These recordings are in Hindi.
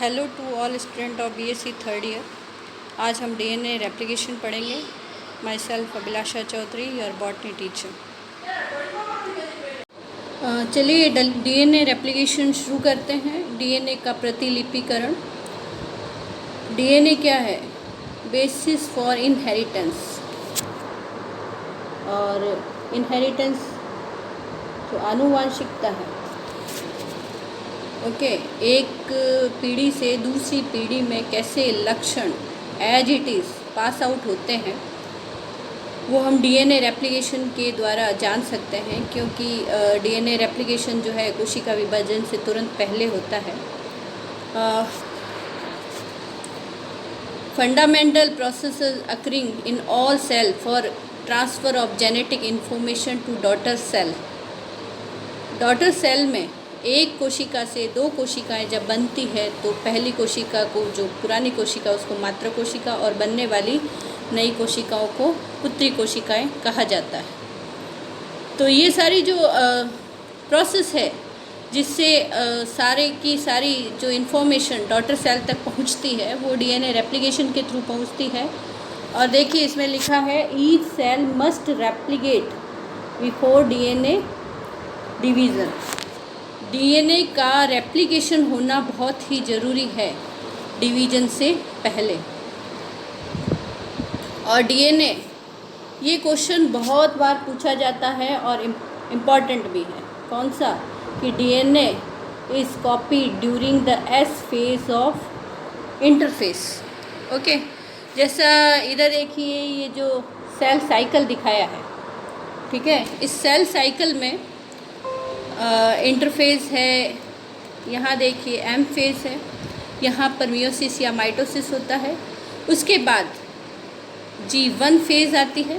Hello to all student of BSc third year. आज हम डीएनए रेप्लिकेशन पढ़ेंगे। Myself Abhilasha Chaudhary, your botany teacher. चलिए डीएनए रेप्लिकेशन शुरू करते हैं। डीएनए का प्रतिलिपिकरण। डीएनए क्या है? Basis for inheritance. और इनहेरिटेंस तो आनुवांशिकता है। ओके, एक पीढ़ी से दूसरी पीढ़ी में कैसे लक्षण as it is pass out होते हैं वो हम डीएनए रेप्लिकेशन के द्वारा जान सकते हैं, क्योंकि डीएनए रेप्लिकेशन जो है कोशिका विभाजन से तुरंत पहले होता है। Fundamental processes occurring in all cell for transfer of genetic information to daughter cell. Daughter cell में एक कोशिका से दो कोशिकाएं जब बनती है तो पहली कोशिका को, जो पुरानी कोशिका, उसको मातृ कोशिका और बनने वाली नई कोशिकाओं को पुत्री कोशिकाएं कहा जाता है। तो ये सारी जो प्रोसेस है जिससे सारे की सारी जो इन्फॉर्मेशन डॉटर सेल तक पहुंचती है वो डीएनए रेप्लिकेशन के थ्रू पहुंचती है। और देखिए इसमें लिखा है each cell must replicate before DNA division. DNA का रेप्लिकेशन होना बहुत ही ज़रूरी है डिवीज़न से पहले। और डीएनए, ये क्वेश्चन बहुत बार पूछा जाता है और इम्पॉर्टेंट भी है। कौन सा? कि DNA is copied during the S phase of interface. Okay, जैसा इधर देखिए ये जो सेल साइकिल दिखाया है, ठीक है। इस सेल साइकिल में इंटरफेज है, यहाँ देखिए एम फेज है, यहाँ पर मियोसिस या माइटोसिस होता है। उसके बाद G1 फेज़ आती है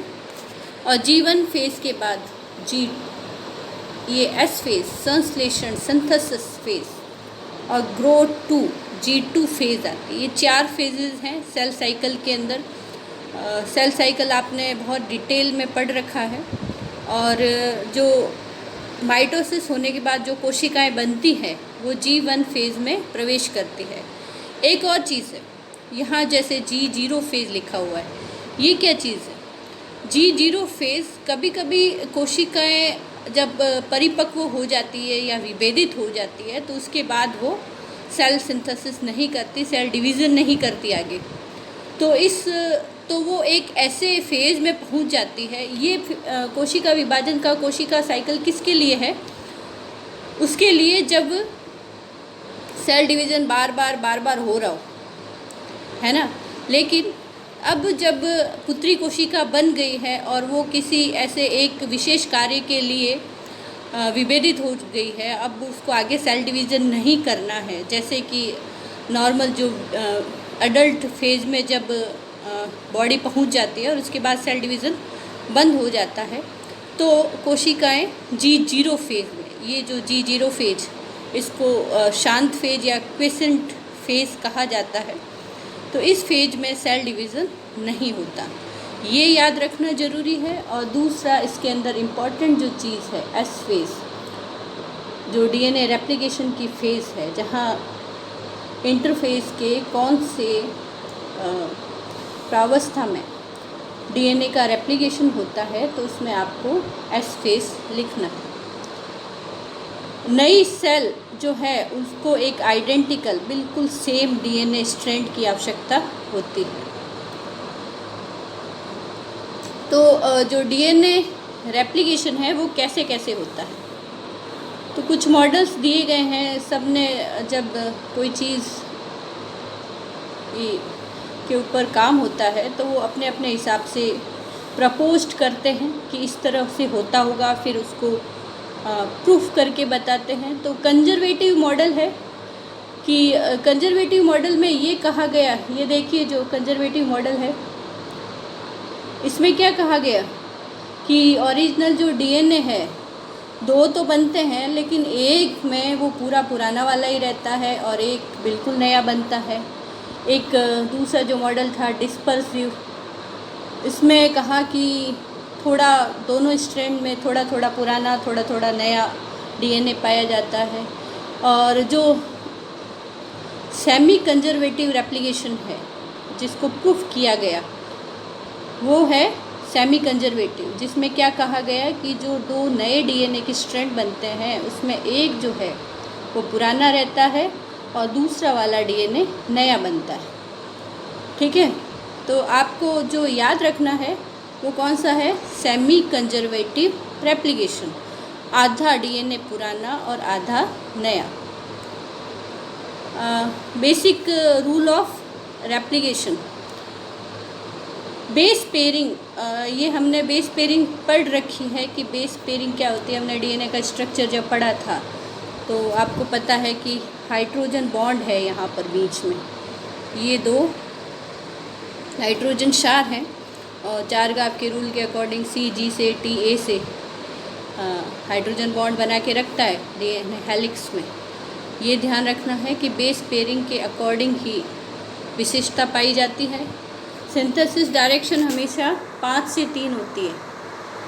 और G1 फेज़ के बाद ये S फेज़, संश्लेषण सिंथेसिस फेज़, और ग्रोथ टू G2 फेज़ आती है। ये 4 फेजेस हैं सेल साइकिल के अंदर। सेल साइकिल आपने बहुत डिटेल में पढ़ रखा है। और जो माइटोसिस होने के बाद जो कोशिकाएं बनती हैं वो G1 फेज़ में प्रवेश करती है। एक और चीज़ है, यहाँ जैसे G0 फेज़ लिखा हुआ है, ये क्या चीज़ है? G0 फेज़, कभी कभी कोशिकाएं जब परिपक्व हो जाती है या विभेदित हो जाती है तो उसके बाद वो सेल सिंथेसिस नहीं करती, सेल डिवीज़न नहीं करती आगे। तो वो एक ऐसे फेज़ में पहुंच जाती है। ये कोशिका विभाजन का कोशिका साइकिल किसके लिए है? उसके लिए जब सेल डिवीज़न बार बार हो रहा हो, है ना। लेकिन अब जब पुत्री कोशिका बन गई है और वो किसी ऐसे एक विशेष कार्य के लिए विभेदित हो गई है, अब उसको आगे सेल डिवीज़न नहीं करना है। जैसे कि नॉर्मल जो अडल्ट फेज़ में जब बॉडी पहुंच जाती है और उसके बाद सेल डिवीज़न बंद हो जाता है, तो कोशिकाएं G0 फेज़ में, ये जो G0 फेज, इसको शांत फेज या क्वेसेंट फेज़ कहा जाता है। तो इस फेज में सेल डिवीज़न नहीं होता, ये याद रखना ज़रूरी है। और दूसरा इसके अंदर इम्पॉर्टेंट जो चीज़ है, एस फेज़, जो डीएनए रेप्लिकेशन की फेज़ है, जहाँ इंटरफेस के कौन से प्रावस्था में डीएनए का रेप्लिकेशन होता है, तो उसमें आपको एस फेज़ लिखना है। नई सेल जो है उसको एक आइडेंटिकल, बिल्कुल सेम डीएनए स्ट्रैंड की आवश्यकता होती है। तो जो डीएनए रेप्लिकेशन है वो कैसे कैसे होता है, तो कुछ मॉडल्स दिए गए हैं। सब ने जब कोई चीज़ के ऊपर काम होता है तो वो अपने अपने हिसाब से प्रपोज्ड करते हैं कि इस तरह से होता होगा, फिर उसको प्रूफ करके बताते हैं। तो कंजर्वेटिव मॉडल है कि कंजर्वेटिव मॉडल में ये कहा गया, ये देखिए जो कंजर्वेटिव मॉडल है इसमें क्या कहा गया कि ओरिजिनल जो डीएनए है, दो तो बनते हैं लेकिन एक में वो पूरा पुराना वाला ही रहता है और एक बिल्कुल नया बनता है। एक दूसरा जो मॉडल था डिस्पर्सिव, इसमें कहा कि थोड़ा दोनों स्ट्रैंड में थोड़ा थोड़ा पुराना थोड़ा थोड़ा नया डीएनए पाया जाता है। और जो सेमी कंजर्वेटिव रेप्लिकेशन है जिसको प्रूफ किया गया, वो है सेमी कंजर्वेटिव, जिसमें क्या कहा गया कि जो दो नए डीएनए के स्ट्रैंड बनते हैं उसमें एक जो है वो पुराना रहता है और दूसरा वाला डीएनए नया बनता है। ठीक है, तो आपको जो याद रखना है वो कौन सा है, सेमी कंजर्वेटिव रेप्लिकेशन, आधा डीएनए पुराना और आधा नया। Basic rule of replication, base pairing, ये हमने बेस पेयरिंग पढ़ रखी है कि बेस पेयरिंग क्या होती है। हमने डीएनए का स्ट्रक्चर जब पढ़ा था तो आपको पता है कि हाइड्रोजन बॉन्ड है यहाँ पर बीच में, ये दो हाइड्रोजन क्षार हैं और चारगाव के रूल के अकॉर्डिंग CG से TA से हाइड्रोजन बॉन्ड बना के रखता है डीएनए हेलिक्स में। ये ध्यान रखना है कि बेस पेयरिंग के अकॉर्डिंग ही विशेषता पाई जाती है। सिंथेसिस डायरेक्शन हमेशा 5 से 3 होती है,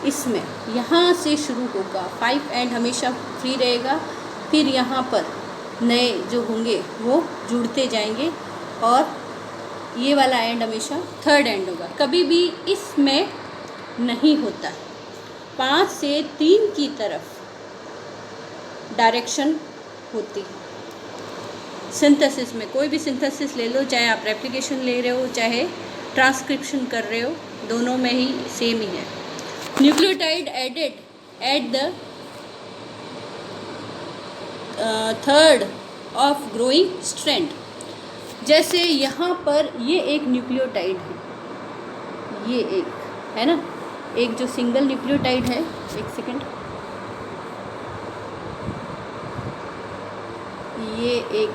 इसमें यहाँ से शुरू होगा, 5 एंड हमेशा फ्री रहेगा, फिर यहाँ पर नए जो होंगे वो जुड़ते जाएंगे और ये वाला एंड हमेशा थर्ड एंड होगा, कभी भी इसमें नहीं होता है। 5 से 3 की तरफ डायरेक्शन होती है सिंथेसिस में। कोई भी सिंथेसिस ले लो, चाहे आप रेप्लिकेशन ले रहे हो चाहे ट्रांसक्रिप्शन कर रहे हो, दोनों में ही सेम ही है। Nucleotide added at the third of growing strand, जैसे यहाँ पर ये एक न्यूक्लियोटाइड है, ये एक है ना, एक जो सिंगल न्यूक्लियोटाइड है, एक सेकेंड, ये एक,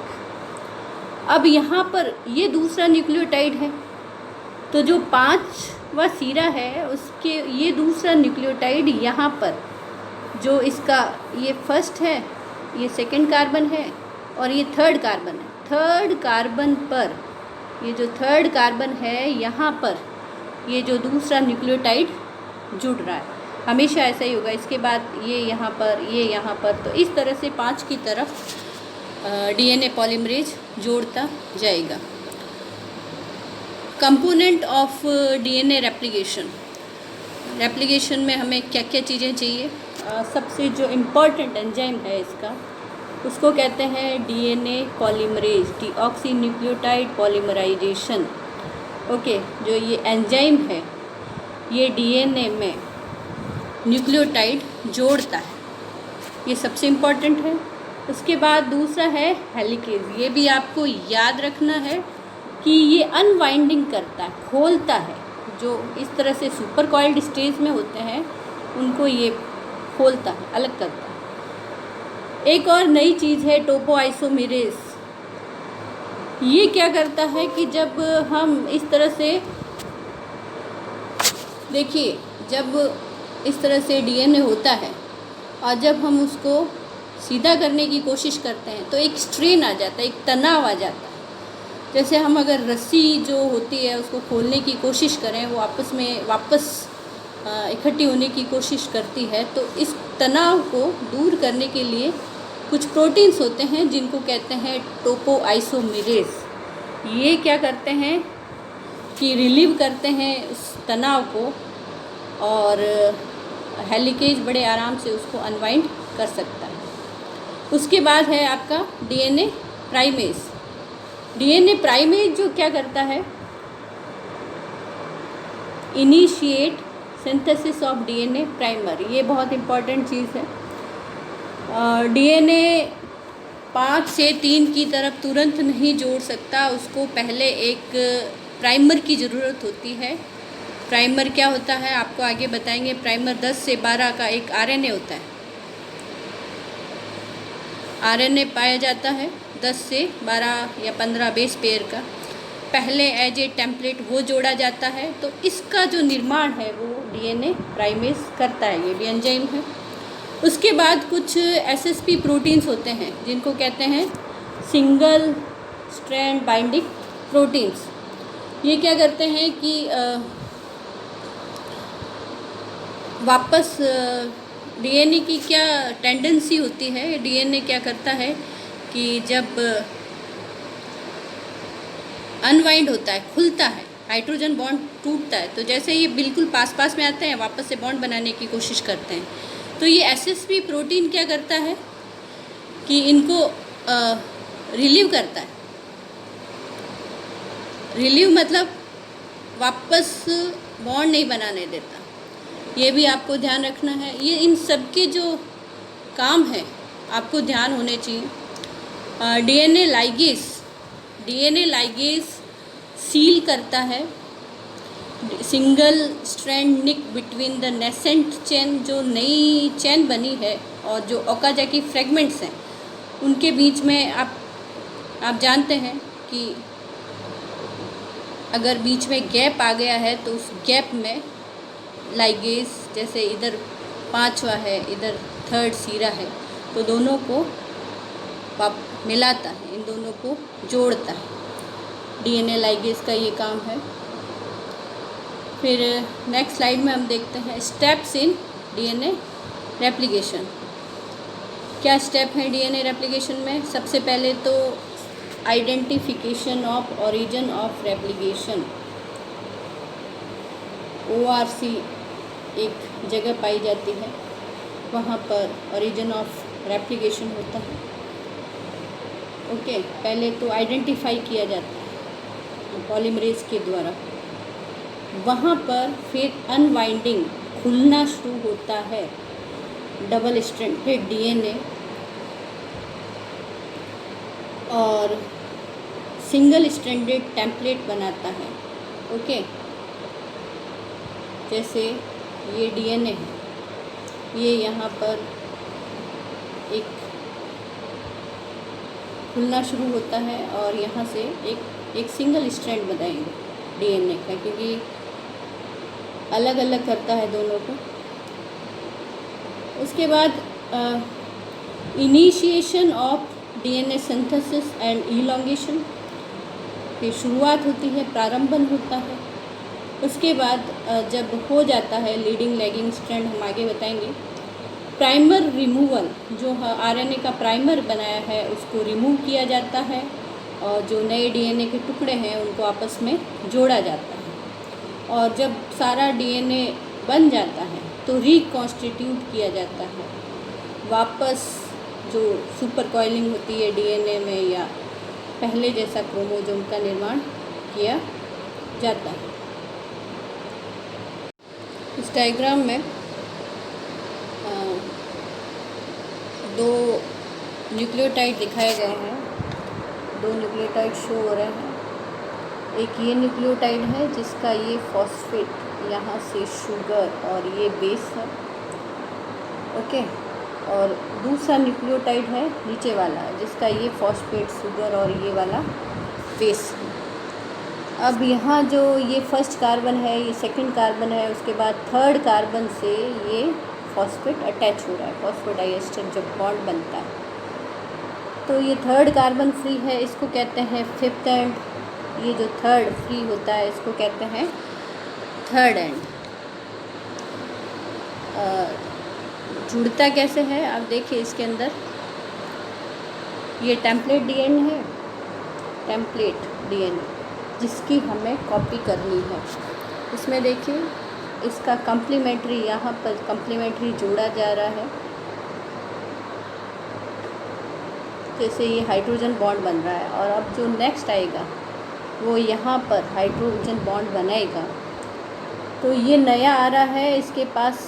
अब यहाँ पर ये दूसरा न्यूक्लियोटाइड है, तो जो 5वां सिरा है उसके ये दूसरा न्यूक्लियोटाइड यहाँ पर, जो इसका ये फर्स्ट है, ये सेकंड कार्बन है और ये थर्ड कार्बन है। थर्ड कार्बन पर ये जो थर्ड कार्बन है यहाँ पर ये जो दूसरा न्यूक्लियोटाइड जुड़ रहा है, हमेशा ऐसा ही होगा। इसके बाद ये यहाँ पर, ये यहाँ पर, तो इस तरह से 5 की तरफ डीएनए पॉलीमरेज जोड़ता जाएगा। Component of DNA replication, replication में हमें क्या क्या चीज़ें चाहिए, सबसे जो इम्पॉर्टेंट एंजाइम है इसका, उसको कहते हैं DNA polymerase, deoxy nucleotide polymerisation. Okay, जो ये एंजाइम है ये डीएनए में न्यूक्लियोटाइड जोड़ता है, ये सबसे इम्पॉर्टेंट है। उसके बाद दूसरा है हेलिकेज, ये भी आपको याद रखना है कि ये अनवाइंडिंग करता है, खोलता है, जो इस तरह से सुपर कॉइल्ड स्टेज में होते हैं उनको ये खोलता है, अलग करता है। एक और नई चीज़ है टोपोआइसोमेरेज, ये क्या करता है कि जब हम इस तरह से देखिए, जब इस तरह से डीएनए होता है और जब हम उसको सीधा करने की कोशिश करते हैं तो एक स्ट्रेन आ जाता है, एक तनाव आ जाता है। जैसे हम अगर रस्सी जो होती है उसको खोलने की कोशिश करें, वो आपस में वापस इकट्ठी होने की कोशिश करती है, तो इस तनाव को दूर करने के लिए कुछ प्रोटीन्स होते हैं जिनको कहते हैं टोपोआइसोमेरेज। ये क्या करते हैं कि रिलीव करते हैं उस तनाव को और हेलिकेज बड़े आराम से उसको अनवाइंड कर सकता है। उसके बाद है आपका डीएनए प्राइमेज। डीएनए प्राइमेज जो क्या करता है, initiate synthesis of DNA primer, ये बहुत इम्पॉर्टेंट चीज़ है। डीएनए 5 से 3 की तरफ तुरंत नहीं जोड़ सकता, उसको पहले एक प्राइमर की ज़रूरत होती है। प्राइमर क्या होता है आपको आगे बताएंगे। प्राइमर 10 से 12 का एक आरएनए होता है, आरएनए पाया जाता है 10 से 12 या 15 बेस पेयर का, पहले एज ए टेम्पलेट वो जोड़ा जाता है, तो इसका जो निर्माण है वो डीएनए प्राइमेज करता है, ये भी एंजाइम है। उसके बाद कुछ एसएसपी प्रोटीन्स होते हैं जिनको कहते हैं सिंगल स्ट्रैंड बाइंडिंग प्रोटीन्स। ये क्या करते हैं कि वापस डीएनए की क्या टेंडेंसी होती है, डीएनए क्या करता है कि जब अनवाइंड होता है, खुलता है, हाइड्रोजन बॉन्ड टूटता है। तो जैसे ये बिल्कुल पास पास में आते हैं, वापस से बॉन्ड बनाने की कोशिश करते हैं। तो ये एसएसपी प्रोटीन क्या करता है कि इनको रिलीव करता है। रिलीव मतलब वापस बॉन्ड नहीं बनाने देता। ये भी आपको ध्यान रखना है। ये इन सब के जो काम है आपको ध्यान होने चाहिए। डीएनए लाइगेज सील करता है single strand nick between the nascent chain, जो नई चेन बनी है और जो ओकाजाकी फ्रेगमेंट्स हैं उनके बीच में। आप जानते हैं कि अगर बीच में गैप आ गया है तो उस गैप में लाइगेज, जैसे इधर 5वां है, इधर 3rd सीरा है, तो दोनों को मिलाता है, इन दोनों को जोड़ता है। डीएनए लाइगेज का ये काम है। फिर नेक्स्ट स्लाइड में हम देखते हैं स्टेप्स इन डीएनए रेप्लिकेशन। क्या स्टेप हैं डीएनए रेप्लिकेशन में? सबसे पहले तो identification of origin of replication, ORC एक जगह पाई जाती है, वहाँ पर ओरिजिन ऑफ रेप्लिकेशन होता है। ओके, पहले तो आइडेंटिफाई किया जाता है पॉलीमरेज के द्वारा, वहाँ पर फिर अनवाइंडिंग, खुलना शुरू होता है डबल स्ट्रैंडेड डीएनए और सिंगल स्ट्रैंडेड टेम्पलेट बनाता है। ओके, जैसे ये डीएनए है, ये यहाँ पर एक खुलना शुरू होता है और यहाँ से एक सिंगल स्ट्रैंड बनाएंगे डीएनए का, क्योंकि अलग अलग करता है दोनों को। उसके बाद initiation of DNA synthesis and elongation, फिर शुरुआत होती है, प्रारंभन होता है। उसके बाद जब हो जाता है लीडिंग लैगिंग स्ट्रैंड, हम आगे बताएंगे। प्राइमर रिमूवल, जो आरएनए का प्राइमर बनाया है उसको रिमूव किया जाता है और जो नए डीएनए के टुकड़े हैं उनको आपस में जोड़ा जाता है। और जब सारा डीएनए बन जाता है तो रिकॉन्स्टिट्यूट किया जाता है, वापस जो सुपर कॉइलिंग होती है डीएनए में, या पहले जैसा क्रोमोसोम का निर्माण किया जाता है। इस डायग्राम में दो न्यूक्लियोटाइड दिखाए गए हैं, दो न्यूक्लियोटाइड शो हो रहे हैं। एक ये न्यूक्लियोटाइड है जिसका ये फॉस्फेट, यहाँ से शुगर और ये बेस है। ओके, और दूसरा न्यूक्लियोटाइड है नीचे वाला जिसका ये फॉस्फेट, शुगर और ये वाला बेस है। अब यहाँ जो ये फर्स्ट कार्बन है, ये सेकंड कार्बन है, उसके बाद थर्ड कार्बन से ये फॉस्फेट अटैच हो रहा है, फॉस्फोडाइएस्टर जब बॉन्ड बनता है तो ये थर्ड कार्बन फ्री है, इसको कहते हैं फिफ्थ एंड। ये जो थर्ड फ्री होता है इसको कहते हैं थर्ड एंड। जुड़ता कैसे है आप देखिए, इसके अंदर ये टेम्पलेट डीएनए है, टेम्पलेट डीएनए जिसकी हमें कॉपी करनी है। इसमें देखिए इसका कम्प्लीमेंट्री, यहाँ पर कम्प्लीमेंट्री जोड़ा जा रहा है। जैसे ये हाइड्रोजन बॉन्ड बन रहा है और अब जो नेक्स्ट आएगा वो यहाँ पर हाइड्रोजन बॉन्ड बनाएगा। तो ये नया आ रहा है, इसके पास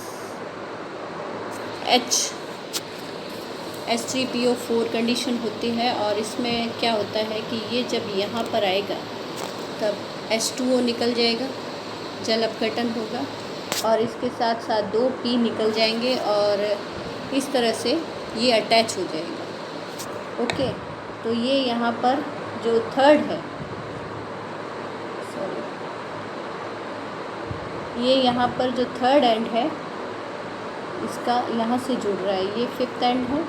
H3PO4 कंडीशन होती है और इसमें क्या होता है कि ये जब यहाँ पर आएगा तब H2O निकल जाएगा, जल अपघटन होगा और इसके साथ साथ 2 P निकल जाएंगे और इस तरह से ये अटैच हो जाएगा। ओके, तो ये यहाँ पर जो थर्ड है, ये यहाँ पर जो थर्ड एंड है इसका यहाँ से जुड़ रहा है, ये फिफ्थ एंड है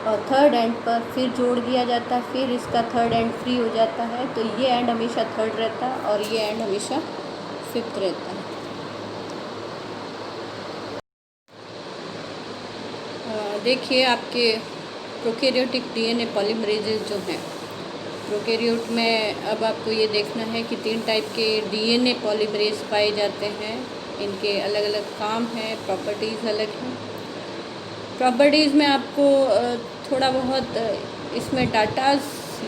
और थर्ड एंड पर फिर जोड़ दिया जाता है, फिर इसका थर्ड एंड फ्री हो जाता है। तो ये एंड हमेशा थर्ड रहता है और ये एंड हमेशा फिफ्थ रहता है। देखिए आपके प्रोकैरियोटिक डीएनए पॉलीमरेजेस जो हैं प्रोकैरियोट में अब आपको ये देखना है कि 3 टाइप के डीएनए पॉलीमरेज पाए जाते हैं। इनके अलग अलग काम हैं, प्रॉपर्टीज़ अलग हैं। प्रॉपर्टीज़ में आपको थोड़ा बहुत इसमें डाटाज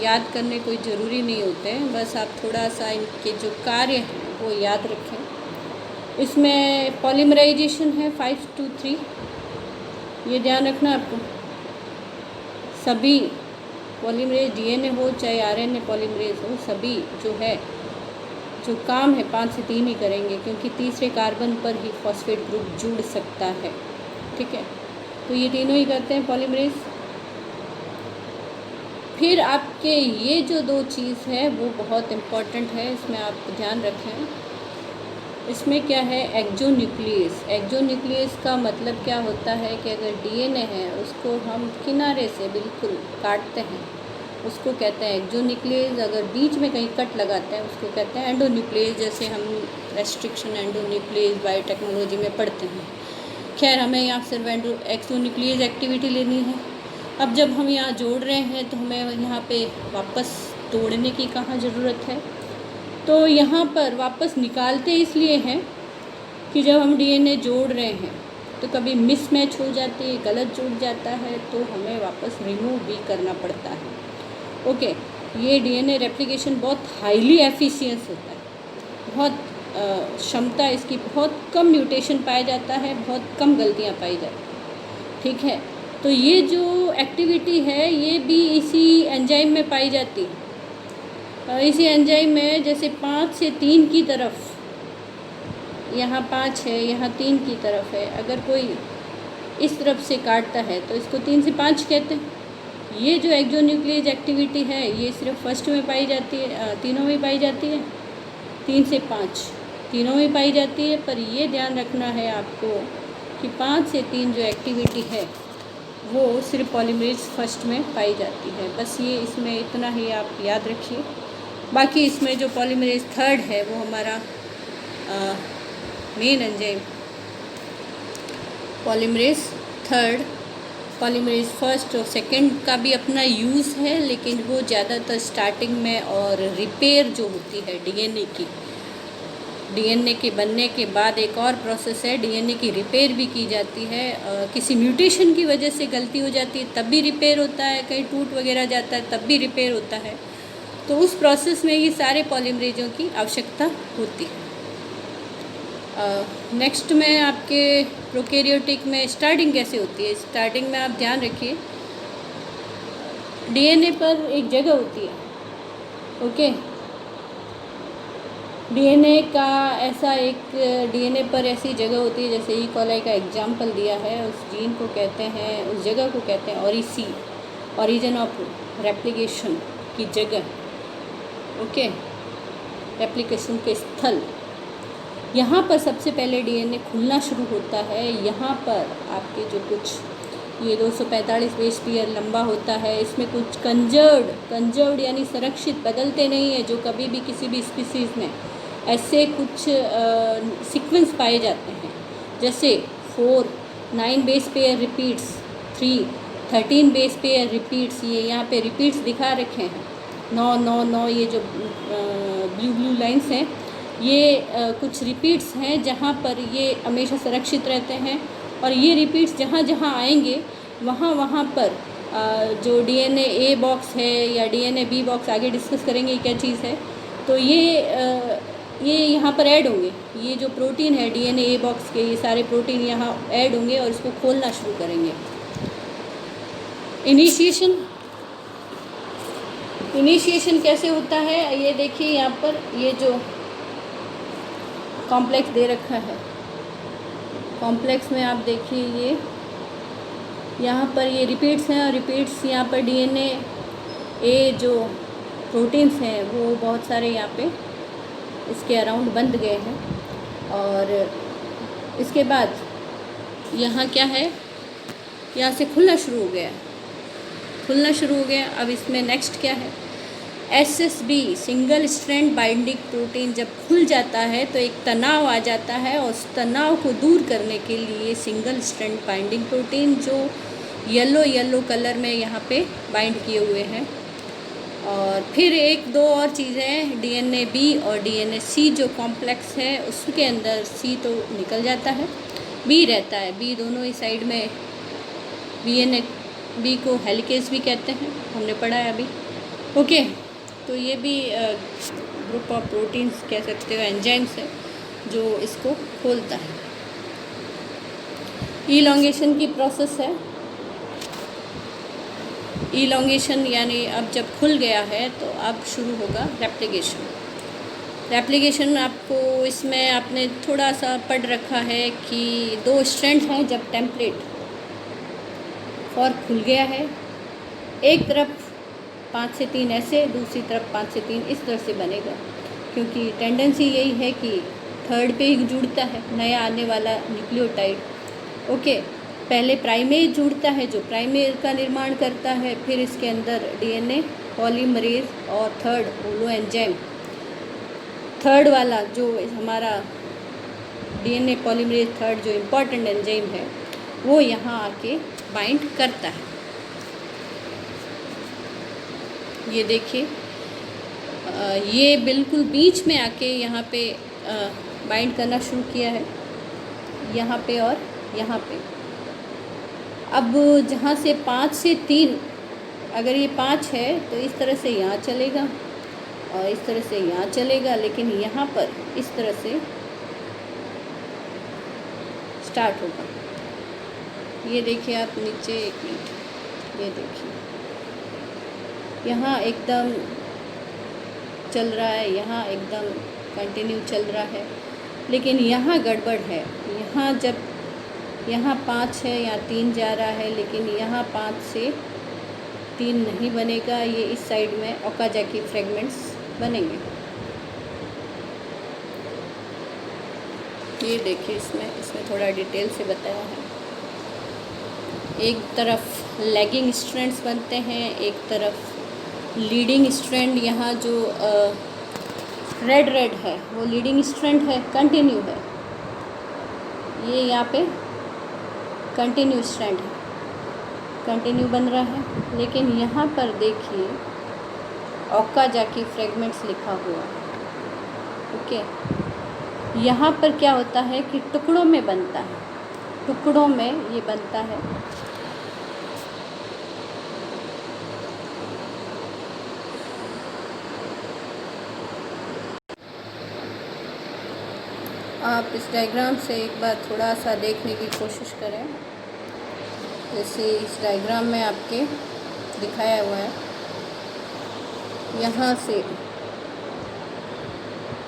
याद करने कोई ज़रूरी नहीं होते हैं, बस आप थोड़ा सा इनके जो कार्य हैं वो याद रखें। इसमें पॉलीमराइजेशन है 5 to 3, ये ध्यान रखना आपको। सभी पॉलीमरेज डीएनए हो चाहे आरएनए पॉलीमरेज हो, सभी जो काम है 5 से 3 ही करेंगे, क्योंकि तीसरे कार्बन पर ही फॉस्फेट ग्रुप जुड़ सकता है। ठीक है, तो ये तीनों ही करते हैं पॉलीमरेज। फिर आपके ये जो 2 चीज़ है वो बहुत इम्पॉर्टेंट है, इसमें आप ध्यान रखें। इसमें क्या है, एक्सोन्यूक्लियस। एक्सोन्यूक्लियस का मतलब क्या होता है कि अगर डीएनए है उसको हम किनारे से बिल्कुल काटते हैं, उसको कहते हैं एक्सोन्यूक्लियस। अगर बीच में कहीं कट लगाते हैं उसको कहते हैं एंडोन्यूक्लियस, जैसे हम रेस्ट्रिक्शन एंडोन्यूक्लियस बायोटेक्नोलॉजी में पढ़ते हैं। खैर, हमें यहाँ सिर्फ एक्सोन्यूक्लियस एक्टिविटी लेनी है। अब जब हम यहाँ जोड़ रहे हैं तो हमें यहाँ पे वापस तोड़ने की कहाँ ज़रूरत है, तो यहाँ पर वापस निकालते इसलिए हैं कि जब हम डीएनए जोड़ रहे हैं तो कभी मिसमैच हो जाती है, गलत जुड़ जाता है, तो हमें वापस रिमूव भी करना पड़ता है। ओके, ये डीएनए रेप्लिकेशन बहुत हाईली एफिशिएंस होता है, बहुत क्षमता इसकी, बहुत कम म्यूटेशन पाया जाता है, बहुत कम गलतियाँ पाई जाती हैं। ठीक है, तो ये जो एक्टिविटी है ये भी इसी एंजाइम में पाई जाती है। इसी एंजाइम में जैसे 5 से 3 की तरफ, यहाँ 5 है, यहाँ 3 की तरफ है, अगर कोई इस तरफ से काटता है तो इसको 3 से 5 कहते हैं। ये जो एक्सोन्यूक्लियस एक्टिविटी है ये सिर्फ फर्स्ट में पाई जाती है, तीनों में पाई जाती है, 3 से 5 तीनों में पाई जाती है। पर ये ध्यान रखना है आपको कि 5 से 3 जो एक्टिविटी है वो सिर्फ पॉलीमरेज फर्स्ट में पाई जाती है। बस ये इसमें इतना ही आप याद रखिए। बाकी इसमें जो पॉलीमरेज थर्ड है वो हमारा main enzyme polymerase third. Polymerase first और सेकंड का भी अपना यूज़ है, लेकिन वो ज़्यादातर स्टार्टिंग में और रिपेयर जो होती है डीएनए के बनने के बाद एक और प्रोसेस है, डीएनए की रिपेयर भी की जाती है। किसी म्यूटेशन की वजह से गलती हो जाती है तब भी रिपेयर होता है, कहीं टूट वगैरह जाता है तब भी रिपेयर होता है। तो उस प्रोसेस में ये सारे पॉलीमरेजों की आवश्यकता होती है। नेक्स्ट में आपके प्रोकैरियोटिक में स्टार्टिंग कैसे होती है। स्टार्टिंग में आप ध्यान रखिए, डीएनए पर एक जगह होती है। ओके, डीएनए का ऐसा एक डीएनए पर ऐसी जगह होती है, जैसे ई कॉलाई का एग्जाम्पल दिया है, उस जीन को कहते हैं, उस जगह को कहते हैं ओरिसी, ओरिजिन ऑफ रेप्लिकेशन की जगह। ओके, रेप्लिकेशन के स्थल। यहाँ पर सबसे पहले डीएनए खुलना शुरू होता है। यहाँ पर आपके जो कुछ ये 245 बेस पेयर लंबा होता है, इसमें कुछ कंजर्व्ड यानी संरक्षित, बदलते नहीं है, जो कभी भी किसी भी स्पीसीज़ में ऐसे कुछ सीक्वेंस पाए जाते हैं, जैसे 4 9 base pair repeats, 3 13 base pair repeats. ये यहाँ पे रिपीट्स दिखा रखे हैं 9 9 9, ये जो ब्लू लाइंस हैं ये कुछ रिपीट्स हैं जहाँ पर ये हमेशा सुरक्षित रहते हैं। और ये रिपीट्स जहाँ जहाँ आएंगे वहाँ पर जो डीएनए ए बॉक्स है या डीएनए बी बॉक्स, आगे डिस्कस करेंगे क्या चीज़ है, तो ये यहाँ पर ऐड होंगे। ये जो प्रोटीन है डीएनए ए बॉक्स के, ये सारे प्रोटीन यहाँ ऐड होंगे और इसको खोलना शुरू करेंगे। इनिशिएशन कैसे होता है, ये देखिए यहाँ पर ये जो कॉम्प्लेक्स दे रखा है, कॉम्प्लेक्स में आप देखिए ये यहाँ पर ये रिपीट्स हैं, और रिपीट्स यहाँ पर डीएनए ए जो प्रोटीन्स हैं वो बहुत सारे यहाँ पे इसके अराउंड बंध गए हैं। और इसके बाद यहाँ क्या है, यहाँ से खुलना शुरू हो गया। अब इसमें नेक्स्ट क्या है, SSB single strand binding protein जब खुल जाता है तो एक तनाव आ जाता है, और उस तनाव को दूर करने के लिए सिंगल स्ट्रैंड बाइंडिंग प्रोटीन जो येलो कलर में यहाँ पे बाइंड किए हुए हैं, और फिर एक दो और चीज़ें, डीएनए बी और डीएनए सी जो कॉम्प्लेक्स है उसके अंदर सी तो निकल जाता है, बी रहता है। बी दोनों ही साइड में, डीएनए बी को हेलिकेज भी कहते हैं, हमने पढ़ा है अभी। ओके, तो ये भी ग्रुप ऑफ प्रोटीन्स कह सकते हो, एंजाइम्स है जो इसको खोलता है। इलॉन्गेशन की प्रोसेस है। इलॉन्गेशन यानी अब जब खुल गया है तो अब शुरू होगा रेप्लिकेशन। रेप्लिकेशन आपको इसमें आपने थोड़ा सा पढ़ रखा है कि 2 स्ट्रैंड हैं। जब टेम्पलेट फॉर्क खुल गया है, एक तरफ 5 से 3 ऐसे, दूसरी तरफ 5 से 3 इस तरह से बनेगा, क्योंकि टेंडेंसी यही है कि थर्ड पे ही जुड़ता है नया आने वाला न्यूक्लियोटाइड। ओके, पहले प्राइमेज जुड़ता है जो प्राइमेज का निर्माण करता है, फिर इसके अंदर डीएनए पॉलीमरेज और थर्ड होलो एंजाइम, थर्ड वाला जो हमारा डीएनए पॉलीमरेज थर्ड जो इम्पॉर्टेंट एंजाइम है वो यहाँ आके बाइंड करता है। ये देखिए, ये बिल्कुल बीच में आके यहाँ पे बाइंड करना शुरू किया है, यहाँ पे और यहाँ पे। अब जहाँ से 5 से 3, अगर ये 5 है तो इस तरह से यहाँ चलेगा और इस तरह से यहाँ चलेगा, लेकिन यहाँ पर इस तरह से स्टार्ट होगा। ये देखिए आप नीचे, एक मिनट, ये देखिए यहाँ एकदम चल रहा है, यहाँ एकदम कंटिन्यू चल रहा है, लेकिन यहाँ गड़बड़ है। यहाँ जब यहाँ 5 है, यहाँ 3 जा रहा है, लेकिन यहाँ 5 से 3 नहीं बनेगा, ये इस साइड में ओकाजाकी फ्रेगमेंट्स बनेंगे। ये देखिए, इसमें थोड़ा डिटेल से बताया है। एक तरफ लैगिंग स्ट्रैंड्स बनते हैं, एक तरफ लीडिंग स्ट्रैंड। यहाँ जो रेड है वो लीडिंग स्ट्रैंड है, कंटिन्यू है। ये यहाँ पे कंटिन्यू स्ट्रैंड है, कंटिन्यू बन रहा है, लेकिन यहाँ पर देखिए ओकाजाकी फ्रेगमेंट्स लिखा हुआ है। ओके, यहाँ पर क्या होता है कि टुकड़ों में बनता है, टुकड़ों में ये बनता है। आप इस डायग्राम से एक बार थोड़ा सा देखने की कोशिश करें। जैसे इस डायग्राम में आपके दिखाया हुआ है, यहाँ से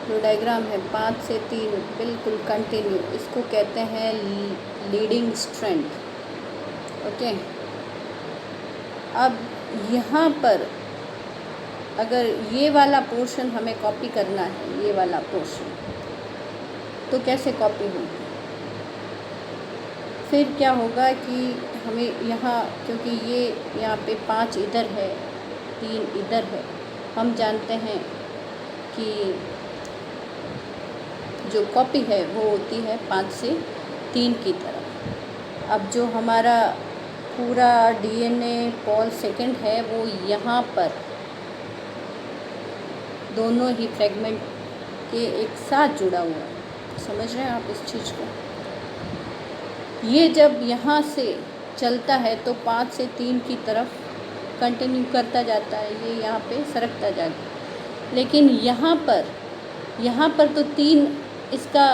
जो डायग्राम है 5 से 3 बिल्कुल कंटिन्यू, इसको कहते हैं लीडिंग स्ट्रैंड। ओके, अब यहाँ पर अगर ये वाला पोर्शन हमें कॉपी करना है, ये वाला पोर्शन, तो कैसे कॉपी होगी? फिर क्या होगा कि हमें यहाँ, क्योंकि ये यहाँ पे 5 इधर है, 3 इधर है, हम जानते हैं कि जो कॉपी है वो होती है 5 से 3 की तरफ। अब जो हमारा पूरा डीएनए पॉल सेकंड है वो यहाँ पर दोनों ही फ्रेगमेंट के एक साथ जुड़ा हुआ है। समझ रहे हैं आप इस चीज़ को? ये जब यहाँ से चलता है तो 5 से 3 की तरफ कंटिन्यू करता जाता है, ये यहाँ पे सरकता जाता है। लेकिन यहाँ पर तो 3 इसका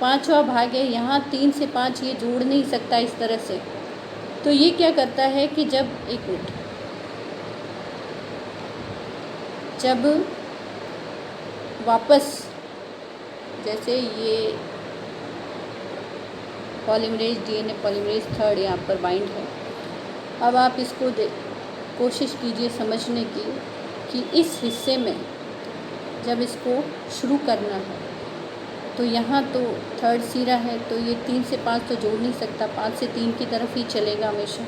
5वां भाग है, यहाँ 3 से 5 ये जोड़ नहीं सकता इस तरह से। तो ये क्या करता है कि जब वापस, जैसे ये पॉलीमरेज डीएनए पॉलीमरेज थर्ड यहाँ पर बाइंड है। अब आप इसको कोशिश कीजिए समझने की कि इस हिस्से में जब इसको शुरू करना है तो यहाँ तो थर्ड सिरा है, तो ये 3 से 5 तो जोड़ नहीं सकता, 5 से 3 की तरफ ही चलेगा हमेशा।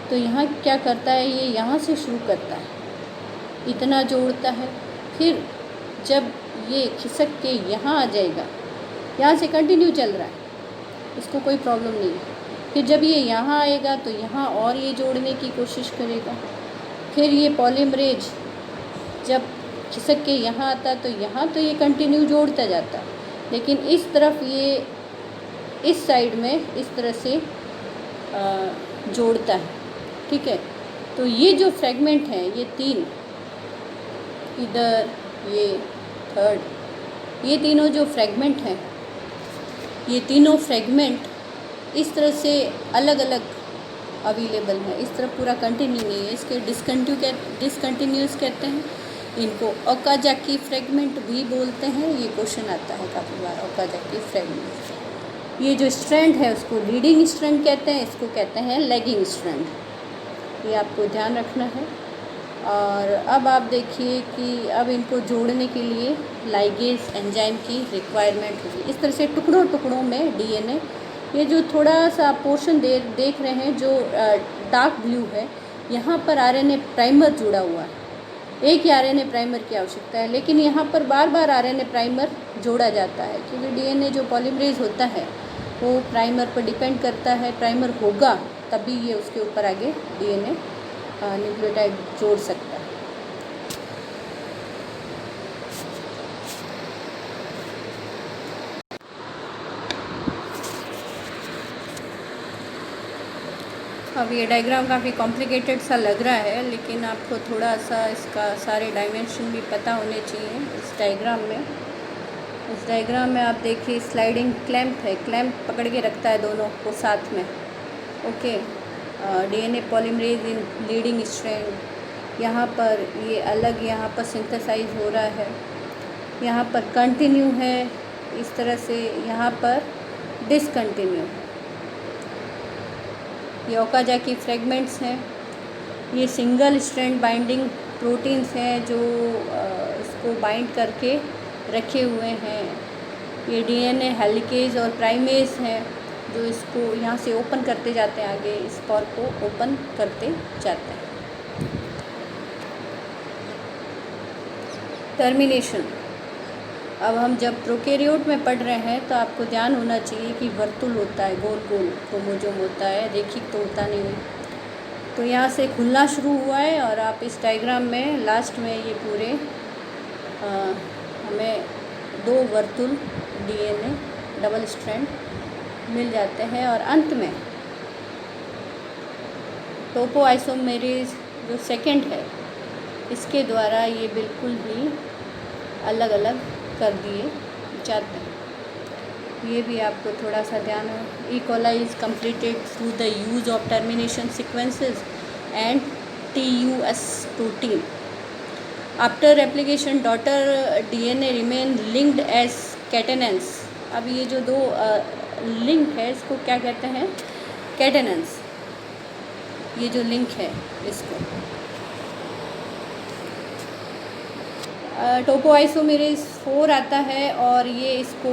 तो यहाँ क्या करता है, ये यहाँ से शुरू करता है, इतना जोड़ता है, फिर जब ये खिसक के यहाँ आ जाएगा, यहाँ से कंटिन्यू चल रहा है, इसको कोई प्रॉब्लम नहीं है। फिर जब ये यहाँ आएगा तो यहाँ और ये जोड़ने की कोशिश करेगा, फिर ये पॉलीमरेज जब खिसक के यहाँ आता है तो यहाँ तो ये कंटिन्यू जोड़ता जाता है, लेकिन इस तरफ ये इस साइड में इस तरह से जोड़ता है। ठीक है, तो ये जो फ्रेगमेंट हैं ये 3, इधर ये थर्ड, ये तीनों जो फ्रेगमेंट हैं, ये तीनों फ्रेगमेंट इस तरह से अलग अलग अवेलेबल है। इस तरह पूरा कंटिन्यू नहीं है, इसके डिसकंटिन्यूस कहते हैं। इनको ओकाजाकी फ्रेगमेंट भी बोलते हैं। ये क्वेश्चन आता है काफ़ी बार, ओकाजाकी फ्रेगमेंट। ये जो स्ट्रैंड है उसको लीडिंग स्ट्रैंड कहते हैं, इसको कहते हैं लैगिंग स्ट्रैंड। ये आपको ध्यान रखना है। और अब आप देखिए कि अब इनको जोड़ने के लिए लाइगेज एंजाइम की रिक्वायरमेंट होगी। इस तरह से टुकड़ों टुकड़ों में डीएनए, ये जो थोड़ा सा पोर्शन देख रहे हैं जो डार्क ब्लू है, यहाँ पर आरएनए प्राइमर जुड़ा हुआ है। एक ही आरएनए प्राइमर की आवश्यकता है, लेकिन यहाँ पर बार बार आरएनए प्राइमर जोड़ा जाता है, क्योंकि डीएनए जो पॉलीमरेज होता है वो प्राइमर पर डिपेंड करता है। प्राइमर होगा तभी ये उसके ऊपर आगे डीएनए न्यूक्लियोटाइड जोड़ सकता है। अब ये डायग्राम काफ़ी कॉम्प्लिकेटेड सा लग रहा है, लेकिन आपको थोड़ा सा इसका सारे डायमेंशन भी पता होने चाहिए। इस डायग्राम में आप देखिए स्लाइडिंग क्लैंप है, क्लैंप पकड़ के रखता है दोनों को साथ में। ओके, डीएनए पॉलीमरेज इन लीडिंग स्ट्रैंड, यहाँ पर ये अलग, यहाँ पर सिंथेसाइज हो रहा है, यहाँ पर कंटिन्यू है इस तरह से, यहाँ पर डिसकंटिन्यू है। ये ओकाजाकी फ्रेगमेंट्स हैं। ये सिंगल स्ट्रैंड बाइंडिंग प्रोटीन्स हैं जो इसको बाइंड करके रखे हुए हैं। ये डीएनए हेलिकेज और प्राइमेज हैं जो इसको यहाँ से ओपन करते जाते हैं, आगे स्पोर को ओपन करते जाते हैं। टर्मिनेशन, अब हम जब प्रोकैरियोट में पढ़ रहे हैं तो आपको ध्यान होना चाहिए कि वर्तुल होता है, गोल गोल क्रोमोसोम होता है, रेखिक तो होता नहीं है। तो यहाँ से खुलना शुरू हुआ है और आप इस डायग्राम में लास्ट में ये पूरे हमें 2 वर्तुल डीएनए डबल स्ट्रैंड मिल जाते हैं। और अंत में टोपोआइसोमेरेज जो सेकंड है, इसके द्वारा ये बिल्कुल ही अलग अलग कर दिए जाते हैं। ये भी आपको थोड़ा सा ध्यान है। E coli is completed through the use of termination sequences and TUS protein. After replication daughter DNA remain linked as catenanes. अब ये जो 2 लिंक है इसको क्या कहते हैं? कैटेनेंस। ये जो लिंक है इसको टोपोआइसोमेरेज 4 आता है और ये इसको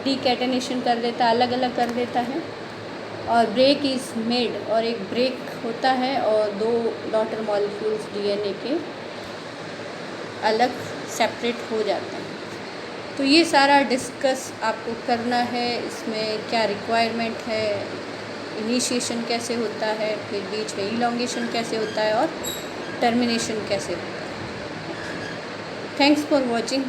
डीकैटेनेशन कर देता है, अलग अलग कर देता है। और ब्रेक इज़ मेड, और एक ब्रेक होता है और 2 डॉटर मॉलिक्यूल्स डीएनए के अलग सेपरेट हो जाते हैं। तो ये सारा डिस्कस आपको करना है, इसमें क्या रिक्वायरमेंट है, इनिशिएशन कैसे होता है, फिर बीच में इलॉन्गेशन कैसे होता है और टर्मिनेशन कैसे होता है। Thanks for watching.